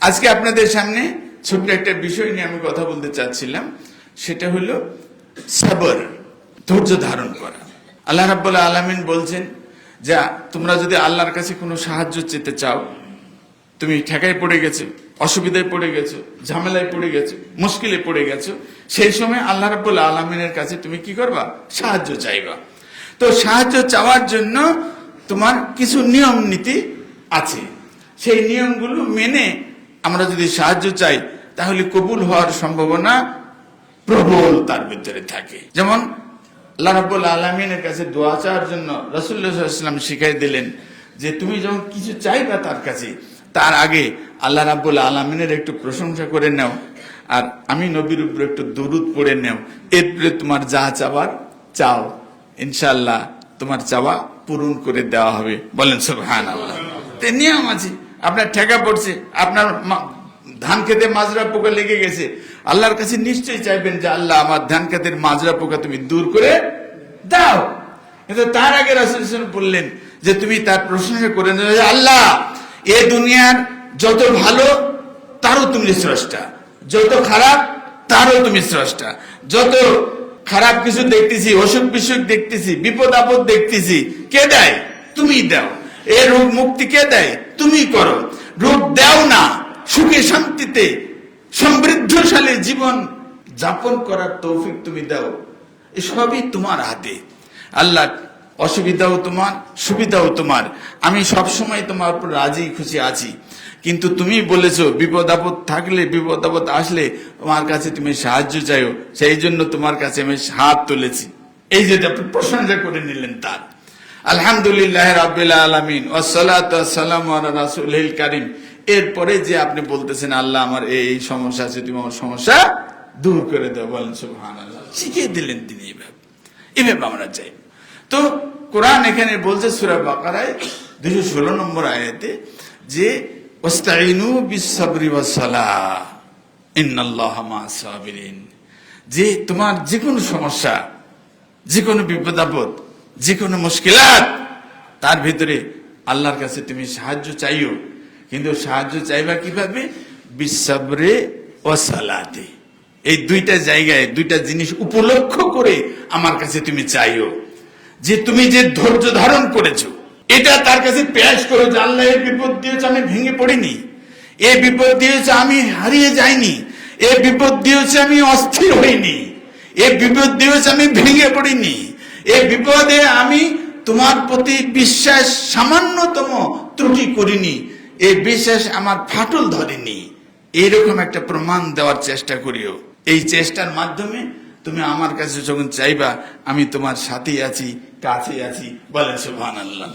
আজকে আপনাদের সামনে ছোট্ট একটা বিষয় নিয়ে আমি কথা বলতে চাচ্ছিলাম, সেটা হলো সবর, ধৈর্য ধারণ করা। আল্লাহ রাব্বুল আলামিন বলছেন যে তোমরা যদি আল্লাহর কাছে কোনো সাহায্য চেতে চাও, তুমি ঠেকায় পড়ে গেছো, অসুবিধায় পড়ে গেছো, ঝামেলায় পড়ে গেছো, মুশকিলে পড়ে গেছো, সেই সময় আল্লাহ রাব্বুল আলামিনের কাছে তুমি কি করবা? সাহায্য চাইবা। তো সাহায্য চাওয়ার জন্য তোমার কিছু নিয়ম নীতি আছে। সেই নিয়মগুলো মেনে আমরা যদি সাহায্য চাই তাহলে কবুল হওয়ার সম্ভাবনা প্রবল তার ভিতরে থাকে। যেমন আল্লাহ রাব্বুল আলামিনের কাছে দোয়া চাওয়ার জন্য রাসূলুল্লাহ সাল্লাল্লাহু আলাইহি ওয়াসাল্লাম শিখাই দিলেন যে তুমি যখন কিছু চাইবা তার কাছে, তার আগে আল্লাহ রাব্বুল আলামিনের একটু প্রশংসা করে নাও, আর আমি নবীর উপর একটু দরুদ পড়ে নাও, এরপরে তোমার যা চাওয়ার চাও, ইনশাআল্লাহ তোমার চাওয়া পূরণ করে দেওয়া হবে। বলেন সুবহানাল্লাহ। তে নিয়ম আছে। আপনার ঠেকা পড়ছে, আপনার ধান খেতে মাজরা পোকা লেগে গেছে, আল্লাহর কাছে নিশ্চয়ই চাইবেন যে আল্লাহ আমার ধান খেতের মাজরা পোকা তুমি দূর করে দাও। কিন্তু তার আগে রাসূল বললেন যে তুমি তার প্রশংসা করে নাও যে আল্লাহ এ দুনিয়ার যত ভালো তারও তুমি স্রষ্টা, যত খারাপ তারও তুমি স্রষ্টা। যত খারাপ কিছু দেখতেছি, অসুখ বিসুখ দেখতেছি, বিপদ আপদ দেখতেছি, কে দেয়? তুমি দাও। এ রোগ মুক্তি কে দেয়? তুমি করো। রোগ দাও না, সুখে শান্তিতে সমৃদ্ধশালী জীবন যাপন করার তৌফিক তুমি দাও। এসবই তোমার হাতে। আল্লাহ অসুবিধাও তোমার, সুবিধাও তোমার। আমি সবসময় তোমার উপর রাজি খুশি আছি, কিন্তু তুমি বলেছো বিপদ আপদ থাকলে, বিপদ আপদ আসলে তোমার কাছে তুমি সাহায্য চাইও, সেই জন্য তোমার কাছে আমি হাত তুলেছি। এই যে প্রশংসা করে নিলেন তার। আলহামদুলিল্লাহ রাব্বিল আলামিন ওয়াসসালাতু ওয়াসসালামু আলা রাসূলিল কারীম। এরপরে যে আপনি বলতেছেন আল্লাহ আমার এই সমস্যা আছে, তুমি আমার সমস্যা দূর করে দাও। বলেন সুবহানাল্লাহ। শিখিয়ে দিলেন তিনি এভাবে আমরা চাই। তো কোরআন এখানে বলছে সূরা বাকারায় 216 নম্বর আয়াতে যে ওয়াস্তাইনু বিস-সাবরি ওয়াস-সালাহ ইন্নাল্লাহা মা'আস-সাবিরিন। যে তোমার যে কোনো সমস্যা, যে কোনো বিপদ আপদ, যে কোনো মুশকিলাত, তার ভিতরে আল্লাহর কাছে তুমি সাহায্য চাইও, কিন্তু সাহায্য চাইবা কিভাবে? বিস-সাবরি ওয়াস-সালাতে। এই দুইটা জায়গায় দুইটা জিনিস উপলক্ষ করে আমার কাছে তুমি চাইও, যে তুমি যে ধৈর্য ধারণ করেছো এটা তার কাছে পেশ করো যে আল্লাহ এই বিপদ দিয়েছে আমি ভেঙে পড়িনি, এই বিপদ দিয়েছে আমি হারিয়ে যাইনি, এই বিপদ দিয়েছে আমি অস্থির হইনি, এই বিপদ দিয়েছে আমি ভেঙে পড়িনি, এই বিপদে আমি তোমার প্রতি বিশ্বাস সামান্যতম ত্রুটি করিনি, এই বিশ্বাস আমার ফাটল ধরেনি। এইরকম একটা প্রমাণ দেওয়ার চেষ্টা করিও। এই চেষ্টার মাধ্যমে তুমি আমার কাছে যখন চাইবা আমি তোমার সাথেই আছি, কাছে আছি। বলেন সুবহানাল্লাহ।